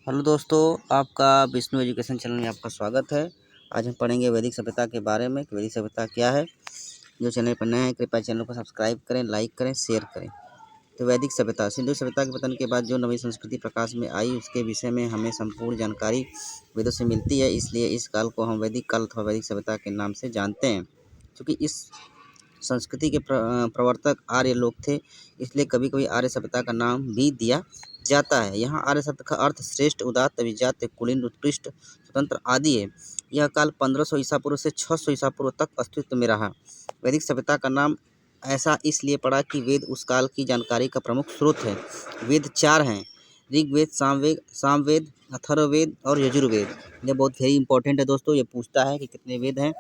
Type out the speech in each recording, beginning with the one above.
Hello दोस्तों, आपका Vishnu education channel में आपका स्वागत है। आज हम पढ़ेंगे वैदिक सभ्यता के बारे में कि वैदिक सभ्यता क्या है। जो चैनल पर नए हैं कृपया चैनल को सब्सक्राइब करें, लाइक करें, शेयर करें। तो वैदिक सभ्यता सिंधु सभ्यता के पतन के बाद जो नवी संस्कृति प्रकाश में आई उसके विषय में हमें संपूर्ण जानकारी वेदों से मिलती है। इसलिए इस काल को हम वैदिक काल अथवा वैदिक सभ्यता के नाम से जानते हैं। क्योंकि इस संस्कृति के प्रवर्तक आर्य लोग थे, इसलिए कभी कभी आर्य सभ्यता का नाम भी दिया जाता है। यहाँ आर्य शब्द का अर्थ श्रेष्ठ, उदात्त, अभिजात्य, कुलीन, उत्कृष्ट, स्वतंत्र आदि है। यह काल 1500 ईसा पूर्व से 600 ईसा पूर्व तक अस्तित्व में रहा। वैदिक सभ्यता का नाम ऐसा इसलिए पड़ा कि वेद उस काल की जानकारी का प्रमुख स्रोत है। वेद 4 हैं: ऋग्वेद, सामवेद, अथर्ववेद और यजुर्वेद। ये बहुत वेरी इंपॉर्टेंट है दोस्तों। ये पूछता है कि कितने वेद हैं।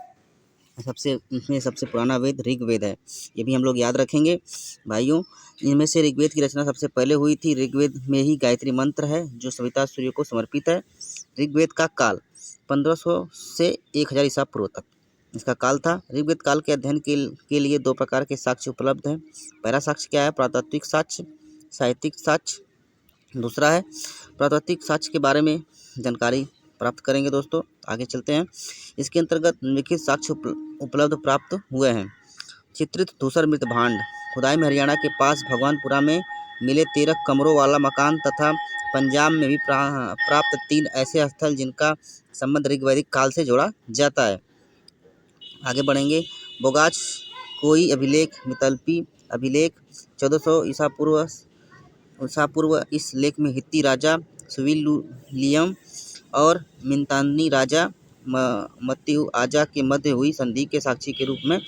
इसमें सबसे पुराना वेद ऋग्वेद है। ये भी हम लोग याद रखेंगे भाइयों। इनमें से ऋग्वेद की रचना सबसे पहले हुई थी। ऋग्वेद में ही गायत्री मंत्र है जो सविता सूर्य को समर्पित है। ऋग्वेद का काल 1500 से 1000 ईसा पूर्व तक इसका काल था। ऋग्वेद काल के अध्ययन के लिए दो प्रकार के साक्ष्य उपलब्ध हैं। पहला साक्ष्य क्या है? पुरातात्विक साक्ष्य, साहित्यिक साक्ष्य। दूसरा है पुरातात्विक साक्ष्य के बारे में जानकारी प्राप्त करेंगे दोस्तों। आगे चलते हैं। इसके अंतर्गत लिखित साक्ष्य उपलब्ध प्राप्त हुए हैं। चित्रित धूसर मृत भांड, खुदाई में हरियाणा के पास भगवानपुरा में मिले 13 कमरों वाला मकान तथा पंजाब में भी प्राप्त 3 ऐसे स्थल जिनका संबंध ऋग्वैदिक काल से जोड़ा जाता है। आगे बढ़ेंगे। बोगाच कोई अभिलेख, मितल्पी अभिलेख 1400 ईसा पूर्व। इस लेख में हित्ती राजा सुविलियम और मिन्तानी राजा मत्त्यु आजा के मध्य हुई संधि के साक्षी के रूप में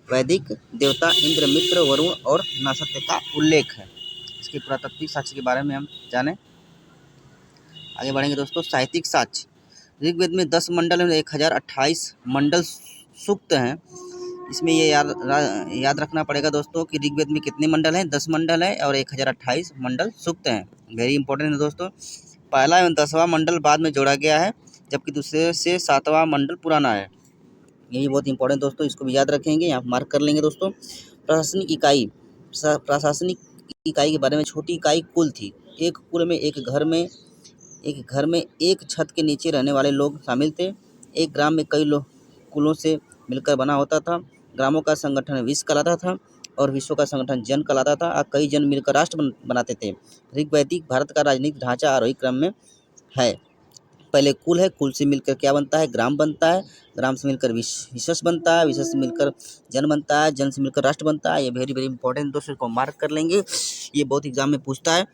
वैदिक देवता इंद्र, मित्र, वरुण और नासत्य का उल्लेख है। इसके पुरातात्विक साक्ष्य के बारे में हम जानें। आगे बढ़ेंगे दोस्तों। साहित्यिक साक्ष्य। ऋग्वेद में 10 मंडल में 1028 मंडल सूक्त हैं। इसमें ये याद रखना पड़ेगा दोस्तों कि ऋग्वेद में कितने मंडल हैं? 10 मंडल है और 1028 मंडल सूक्त हैं। वेरी इंपॉर्टेंट है दोस्तों। पहला एवं 10वां मंडल बाद में जोड़ा गया है, जबकि दूसरे से 7वां मंडल पुराना है। यही बहुत इंपॉर्टेंट दोस्तों, इसको भी याद रखेंगे, यहाँ मार्क कर लेंगे दोस्तों। प्रशासनिक इकाई। प्रशासनिक इकाई के बारे में छोटी इकाई कुल थी। एक कुल में एक घर में एक छत के नीचे रहने वाले लोग शामिल थे। एक ग्राम में कई कुलों से मिलकर बना होता था। ग्रामों का संगठन विश्व कहलाता था और विश्व का संगठन जन कहलाता था। और कई जन मिलकर राष्ट्र बनाते थे। ऋग्वैदिक भारत का राजनीतिक ढांचा आरोही क्रम में है। पहले कुल है, कुल से मिलकर क्या बनता है? ग्राम बनता है। ग्राम से मिलकर विशेष बनता है। विशेष से मिलकर जन बनता है। जन से मिलकर राष्ट्र बनता है। ये वेरी वेरी इंपॉर्टेंट दोस्तों, को मार्क कर लेंगे। ये बहुत एग्जाम में पूछता है।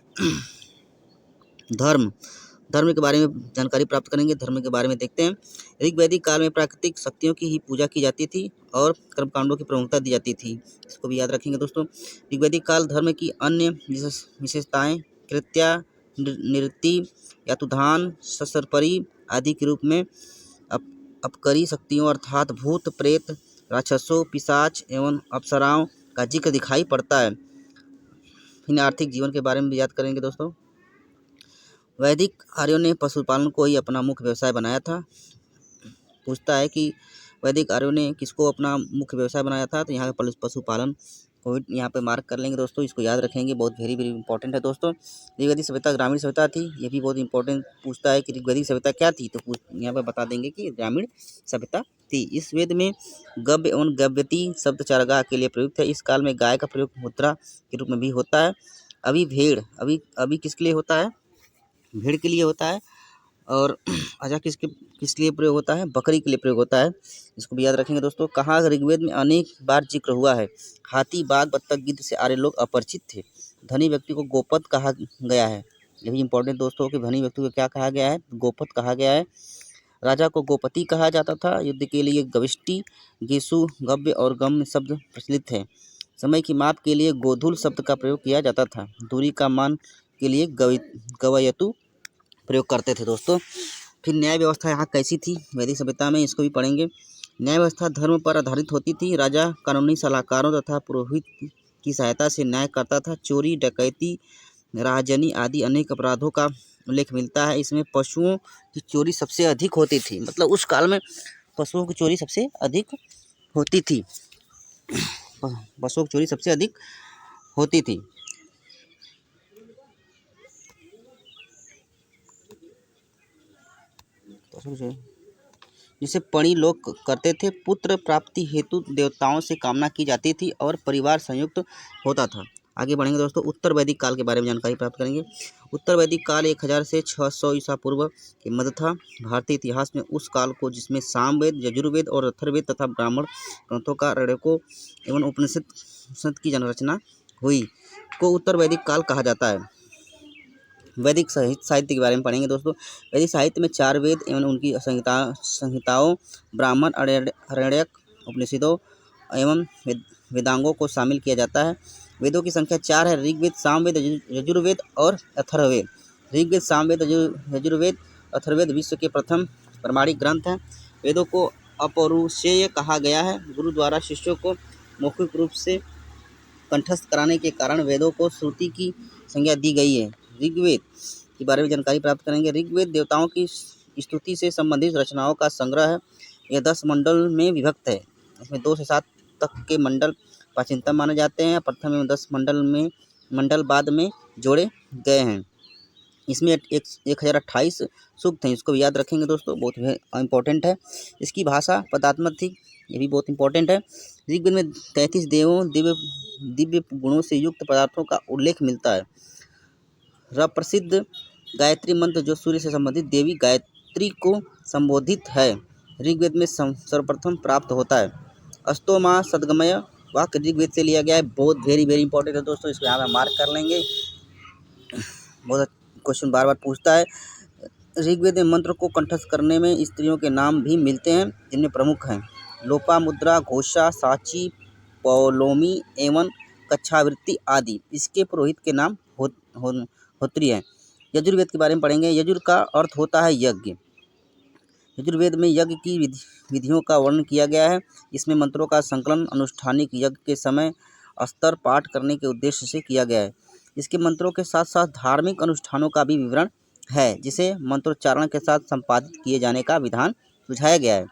धर्म के बारे में जानकारी प्राप्त करेंगे। धर्म के बारे में देखते हैं। ऋग्वैदिक काल में प्राकृतिक शक्तियों की ही पूजा की जाती थी और कर्मकांडों की प्रमुखता दी जाती थी। इसको भी याद रखेंगे दोस्तों। ऋग्वैदिक काल धर्म की अन्य विशेषताएं कृत्या, नृत्य, यातुधान, ससरपरी आदि के रूप में अपकरी शक्तियों अर्थात भूत, प्रेत, राक्षसों, पिशाच एवं अप्सराओं का जिक्र दिखाई पड़ता है। इन आर्थिक जीवन के बारे में भी याद करेंगे दोस्तों। वैदिक आर्यों ने पशुपालन को ही अपना मुख्य व्यवसाय बनाया था। पूछता है कि वैदिक आर्यों ने किसको अपना मुख्य व्यवसाय बनाया था? तो यहाँ पे पशुपालन को यहाँ पे मार्क कर लेंगे दोस्तों। इसको याद रखेंगे, बहुत वेरी वेरी इंपॉर्टेंट है दोस्तों। ऋग्वैदिक सभ्यता ग्रामीण सभ्यता थी। ये भी बहुत इंपॉर्टेंट पूछता है कि ऋग्वैदिक सभ्यता क्या थी? तो यहाँ पे बता देंगे कि ग्रामीण सभ्यता थी। इस वेद में गव्य एवं गव्यती शब्द चारागाह के लिए प्रयुक्त है। इस काल में गाय का प्रयोग मुद्रा के रूप में भी होता है। अभी भेड़ अभी किसके लिए होता है? भेड़ के लिए होता है। और आजा किस लिए प्रयोग होता है? बकरी के लिए प्रयोग होता है। इसको भी याद रखेंगे दोस्तों। कहाँ ऋग्वेद में अनेक बार जिक्र हुआ है। हाथी, बाघ, बत्तख, गिद्ध से आर्य लोग अपरिचित थे। धनी व्यक्ति को गोपत कहा गया है। ये भी इंपॉर्टेंट दोस्तों कि धनी व्यक्ति को क्या कहा गया है? गोपत कहा गया है। राजा को गोपति कहा जाता था। युद्ध के लिए गविष्टि, गेसु, गव्य और गम्य शब्द प्रचलित है। समय की माप के लिए गोधुल शब्द का प्रयोग किया जाता था। दूरी का मान के लिए गवयतु प्रयोग करते थे दोस्तों। फिर न्याय व्यवस्था यहाँ कैसी थी वैदिक सभ्यता में? इसको भी पढ़ेंगे। न्याय व्यवस्था धर्म पर आधारित होती थी। राजा कानूनी सलाहकारों तथा पुरोहित की सहायता से न्याय करता था। चोरी, डकैती, राहजनी आदि अनेक अपराधों का उल्लेख मिलता है। इसमें पशुओं की चोरी सबसे अधिक होती थी। मतलब उस काल में पशुओं की चोरी सबसे अधिक होती थी। पशुओं की चोरी सबसे अधिक होती थी। जिसे पणी लोग करते थे। पुत्र प्राप्ति हेतु देवताओं से कामना की जाती थी और परिवार संयुक्त होता था। आगे बढ़ेंगे दोस्तों, उत्तर वैदिक काल के बारे में जानकारी प्राप्त करेंगे। उत्तर वैदिक काल 1000 से 600 ईसा पूर्व के मध्य था। भारतीय इतिहास में उस काल को, जिसमें सामवेद, यजुर्वेद और अथर्ववेद तथा ब्राह्मण ग्रंथों का ऋणकों एवं उपनिषद की रचना हुई, को उत्तर वैदिक काल कहा जाता है। वैदिक साहित्य के बारे में पढ़ेंगे दोस्तों। वैदिक साहित्य में 4 वेद एवं उनकी संहिताओं, ब्राह्मण, आरण्यक, उपनिषदों एवं वेदांगों को शामिल किया जाता है। वेदों की संख्या 4 है: ऋग्वेद, सामवेद, यजुर्वेद और अथर्ववेद। ऋग्वेद, सामवेद, यजुर्वेद, अथर्ववेद विश्व के प्रथम प्रमाणिक ग्रंथ हैं। वेदों को अपौरुषेय कहा गया है। गुरु द्वारा शिष्यों को मौखिक रूप से कंठस्थ कराने के कारण वेदों को श्रुति की संज्ञा दी गई है। ऋग्वेद के बारे में जानकारी प्राप्त करेंगे। ऋग्वेद देवताओं की स्तुति से संबंधित रचनाओं का संग्रह है। यह 10 मंडल में विभक्त है। इसमें 2 से 7 तक के मंडल प्राचीनतम माने जाते हैं। प्रथम एवं 10 मंडल बाद में जोड़े गए हैं। इसमें 1028 सूक्त हैं, इसको भी याद रखेंगे दोस्तों, बहुत इंपॉर्टेंट है। इसकी भाषा पदात्मक थी, ये भी बहुत इंपॉर्टेंट है। ऋग्वेद में 33 देवों दिव्य गुणों से युक्त पदार्थों का उल्लेख मिलता है। प्रसिद्ध गायत्री मंत्र, जो सूर्य से संबंधित देवी गायत्री को संबोधित है, ऋग्वेद में सर्वप्रथम प्राप्त होता है। अस्तोमा सद्गमय वाक्य ऋग्वेद से लिया गया है। बहुत वेरी इंपॉर्टेंट है दोस्तों, इसको यहाँ पे मार्क कर लेंगे, बहुत क्वेश्चन बार पूछता है। ऋग्वेद में मंत्र को कंठस्थ करने में स्त्रियों के नाम भी मिलते हैं, जिनमें प्रमुख हैं लोपामुद्रा, घोषा, साची, पौलोमी एवं कच्छावृत्ति आदि। इसके पुरोहित के नाम होत्री है। यजुर्वेद के बारे में पढ़ेंगे। यजुर का अर्थ होता है यज्ञ। यजुर्वेद में यज्ञ की विधियों का वर्णन किया गया है। इसमें मंत्रों का संकलन अनुष्ठानिक यज्ञ के समय स्तर पाठ करने के उद्देश्य से किया गया है। इसके मंत्रों के साथ साथ धार्मिक अनुष्ठानों का भी विवरण है, जिसे मंत्रोच्चारण के साथ संपादित किए जाने का विधान सुझाया गया है।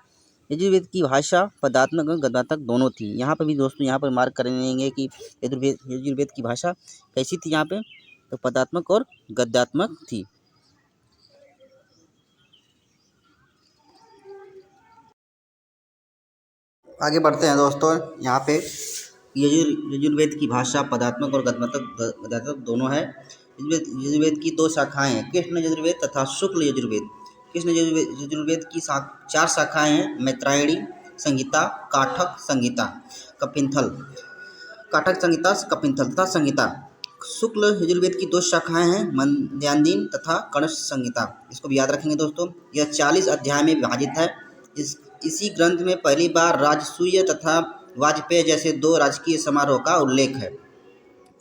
यजुर्वेद की भाषा पदात्मक और गद्यात्मक दोनों थी। यहाँ पर भी दोस्तों यहाँ पर मार्क करेंगे कि यजुर्वेद की भाषा कैसी थी। यहाँ पे तो पदात्मक और गद्यात्मक थी। आगे बढ़ते हैं दोस्तों, यहाँ पे यजुर्वेद की भाषा पदात्मक और गद्यात्मक दोनों है। यजुर्वेद की 2 शाखाएं हैं, कृष्ण यजुर्वेद तथा शुक्ल यजुर्वेद। कृष्ण यजुर्वेद की 4 शाखाएं हैं: मैत्रायणी संहिता, काठक संहिता, कपिंथल तथा संहिता। शुक्ल यजुर्वेद की 2 शाखाएं हैं, मध्यान्ह तथा कणस संहिता। इसको भी याद रखेंगे दोस्तों। यह 40 अध्याय में विभाजित है। इसी ग्रंथ में पहली बार राजसूय तथा वाजपेय जैसे 2 राजकीय समारोह का उल्लेख है।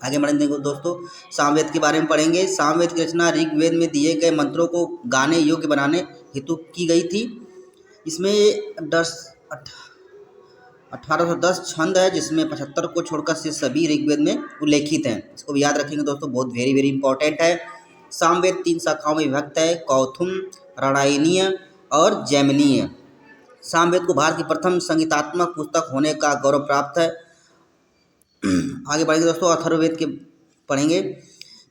आगे बढ़ेंगे दोस्तों, सामवेद के बारे में पढ़ेंगे। सामवेद की रचना ऋग्वेद में दिए गए मंत्रों को गाने योग्य बनाने हेतु की गई थी। इसमें 1810 छंद है, जिसमें 75 को छोड़कर से सभी ऋग्वेद में उल्लेखित हैं। इसको भी याद रखेंगे दोस्तों, बहुत वेरी इंपॉर्टेंट है। सामवेद 3 शाखाओं में विभक्त है: कौथुम, राणायनीय और जैमिनीय। सामवेद को भारत की प्रथम संगीतात्मक पुस्तक होने का गौरव प्राप्त है। आगे बढ़ेंगे दोस्तों, अथर्ववेद के पढ़ेंगे।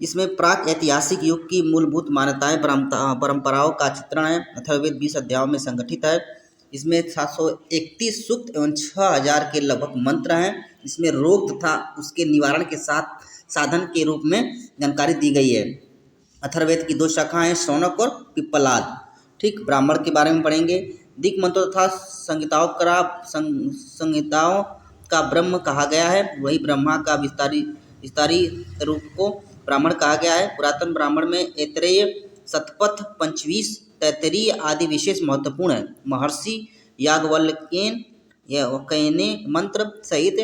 इसमें प्राक ऐतिहासिक युग की मूलभूत मान्यताएं, परंपराओं का चित्रण है। अथर्ववेद 20 अध्यायों में संगठित है। इसमें 731 सूक्त एवं 6000 के लगभग मंत्र हैं। इसमें रोग तथा उसके निवारण के साथ साधन के रूप में जानकारी दी गई है। अथर्ववेद की 2 शाखाएं, शौनक और पिप्पलाद। ठीक, ब्राह्मण के बारे में पढ़ेंगे। दिक् मंत्रों तथा संहिताओं का ब्रह्म कहा गया है। वही ब्रह्मा का विस्तारी रूप को ब्राह्मण कहा गया है। पुरातन ब्राह्मण में ऐतरेय, शतपथ, पंचवीस, तैत्तिरीय आदि विशेष महत्वपूर्ण है। महर्षि याज्ञवल्क्य ने मंत्र सहित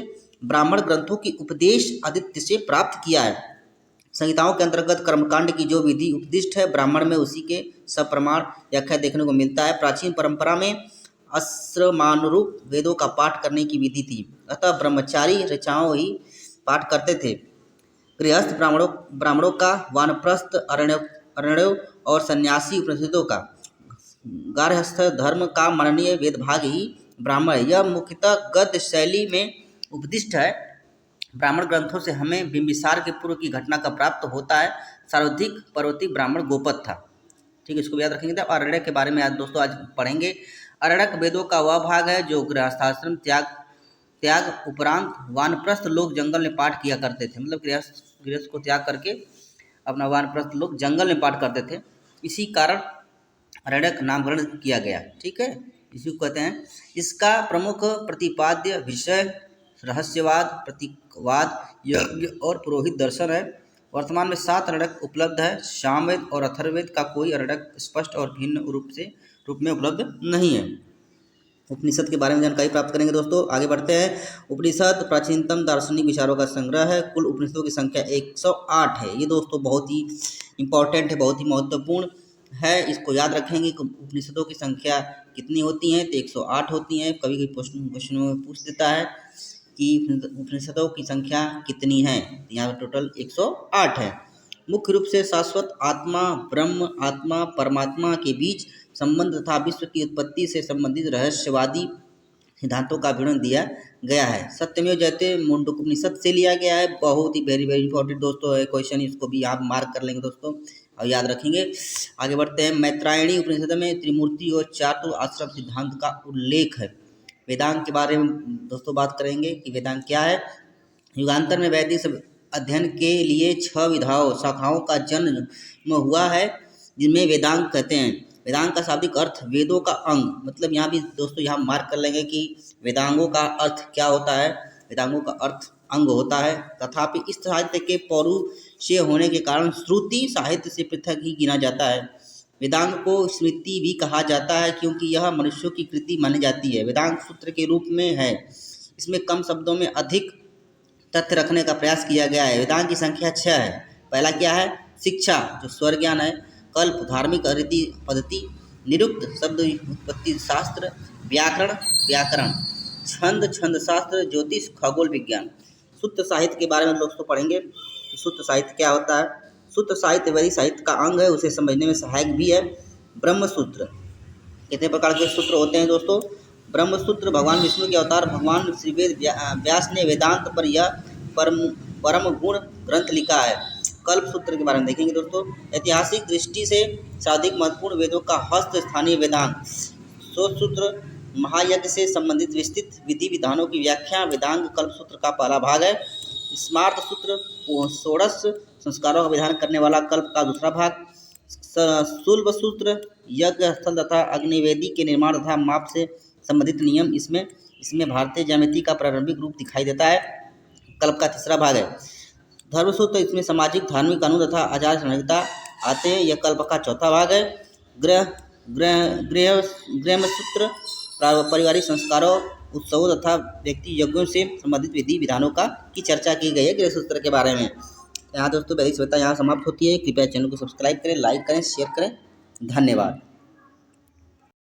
ब्राह्मण ग्रंथों की उपदेश आदित्य से प्राप्त किया है। संहिताओं के अंतर्गत कर्मकांड की जो विधि उपदिष्ट है, ब्राह्मण में उसी के सप्रमाण व्याख्या देखने को मिलता है। प्राचीन परंपरा में आश्रमानुरूप वेदों का पाठ करने की विधि थी, अतः ब्रह्मचारी ऋचाओं ही पाठ करते थे। गृहस्थ ब्राह्मणों का, वानप्रस्थ अरण्यों और सन्यासी उपनिषदों का, गार्हस्थ धर्म का माननीय वेदभाग ही ब्राह्मण है। यह मुख्यतः गद्य शैली में उपदिष्ट है। ब्राह्मण ग्रंथों से हमें बिंबिसार के पूर्व की घटना का प्राप्त होता है। सर्वाधिक पर्वती ब्राह्मण गोपद था। ठीक है, इसको भी याद रखेंगे। तो अरण्यक के बारे में आज दोस्तों आज पढ़ेंगे। अरण्यक वेदों का वह भाग है जो गृहस्थाश्रम त्याग उपरांत वानप्रस्थ लोग जंगल में पाठ किया करते थे। मतलब गृहस्थ को त्याग करके अपना वानप्रस्थ लोग जंगल में पाठ करते थे, इसी कारण अरण्यक नामकरण किया गया। ठीक है, इसी को कहते हैं। इसका प्रमुख प्रतिपाद्य विषय रहस्यवाद, प्रतीकवाद, यज्ञ और पुरोहित दर्शन है। वर्तमान में 7 अरण्यक उपलब्ध है। सामवेद और अथर्ववेद का कोई अरण्यक स्पष्ट और भिन्न रूप में उपलब्ध नहीं है। उपनिषद के बारे में जानकारी प्राप्त करेंगे दोस्तों। आगे बढ़ते हैं। उपनिषद प्राचीनतम दार्शनिक विचारों का संग्रह है। कुल उपनिषदों की संख्या 108 है। ये दोस्तों बहुत ही इंपॉर्टेंट है, बहुत ही महत्वपूर्ण है। इसको याद रखेंगे कि उपनिषदों की संख्या कितनी होती है, तो 108 होती हैं। कभी कभी क्वेश्चनों में पूछ देता है कि उपनिषदों की संख्या कितनी है, तो यहाँ पर टोटल 108 है। मुख्य रूप से शाश्वत आत्मा, ब्रह्म, आत्मा, परमात्मा के बीच संबंध तथा विश्व की उत्पत्ति से संबंधित रहस्यवादी सिद्धांतों का विवरण दिया गया है। सत्यमेव जयते मुंडकोपनिषद से लिया गया है। बहुत ही वेरी इंपॉर्टेंट दोस्तों है क्वेश्चन, इसको भी आप मार्क कर लेंगे दोस्तों और याद रखेंगे। आगे बढ़ते हैं। मैत्रायणी उपनिषद में त्रिमूर्ति और चातुर आश्रम सिद्धांत का उल्लेख है। वेदांत के बारे में दोस्तों बात करेंगे कि वेदांत क्या है। युगांतर में वैदिक अध्ययन के लिए 6 शाखाओं का जन्म हुआ है, जिनमें वेदांत कहते हैं। वेदांग का शाब्दिक अर्थ वेदों का अंग, मतलब यहाँ भी दोस्तों यहाँ मार्क कर लेंगे कि वेदांगों का अर्थ क्या होता है। वेदांगों का अर्थ अंग होता है। तथापि इस साहित्य के पौरुषीय होने के कारण श्रुति साहित्य से पृथक ही गिना जाता है। वेदांग को स्मृति भी कहा जाता है क्योंकि यह मनुष्यों की कृति मानी जाती है। वेदांग सूत्र के रूप में है। इसमें कम शब्दों में अधिक तथ्य रखने का प्रयास किया गया है। वेदांग की संख्या 6 है। पहला क्या है, शिक्षा जो स्वर ज्ञान है, कल्प धार्मिक रीति पद्धति, निरुक्त शब्द उत्पत्ति शास्त्र, व्याकरण, छंद शास्त्र, ज्योतिष, खगोल विज्ञान। सूत्र साहित्य के बारे में दोस्तों पढ़ेंगे। सूत्र साहित्य क्या होता है। सूत्र साहित्य वैदिक साहित्य का अंग है, उसे समझने में सहायक भी है। ब्रह्म सूत्र, कितने प्रकार के सूत्र होते हैं दोस्तों। ब्रह्म सूत्र भगवान विष्णु के अवतार भगवान श्री व्यास ने वेदांत पर यह परम गुण ग्रंथ लिखा है। कल्प सूत्र के बारे में देखेंगे दोस्तों। ऐतिहासिक दृष्टि से सर्वाधिक महत्वपूर्ण वेदों का हस्त स्थानीय वेदांत। शोध सूत्र महायज्ञ से संबंधित विस्तृत विधि विधानों की व्याख्या वेदांग कल्प सूत्र का पहला भाग है। स्मार्त सूत्र 16 संस्कारों का विधान करने वाला कल्प का दूसरा भाग। शुल्ब सूत्र यज्ञ स्थल तथा अग्निवेदी के निर्माण तथा माप से संबंधित नियम, इसमें भारतीय ज्यामिति का प्रारंभिक रूप दिखाई देता है। कल्प का तीसरा भाग है। धर्मसूत्र, इसमें सामाजिक धार्मिक कानून तथा आचार संहिता आते हैं। यह कल्प का चौथा भाग है। गृह सूत्र पारिवारिक संस्कारों, उत्सवों तथा व्यक्ति यज्ञों से संबंधित विधि विधानों की चर्चा की गई है गृह सूत्र के बारे में। यहाँ दोस्तों वैदिक सभ्यता यहाँ समाप्त होती है। कृपया चैनल को सब्सक्राइब करें, लाइक करें, शेयर करें। धन्यवाद।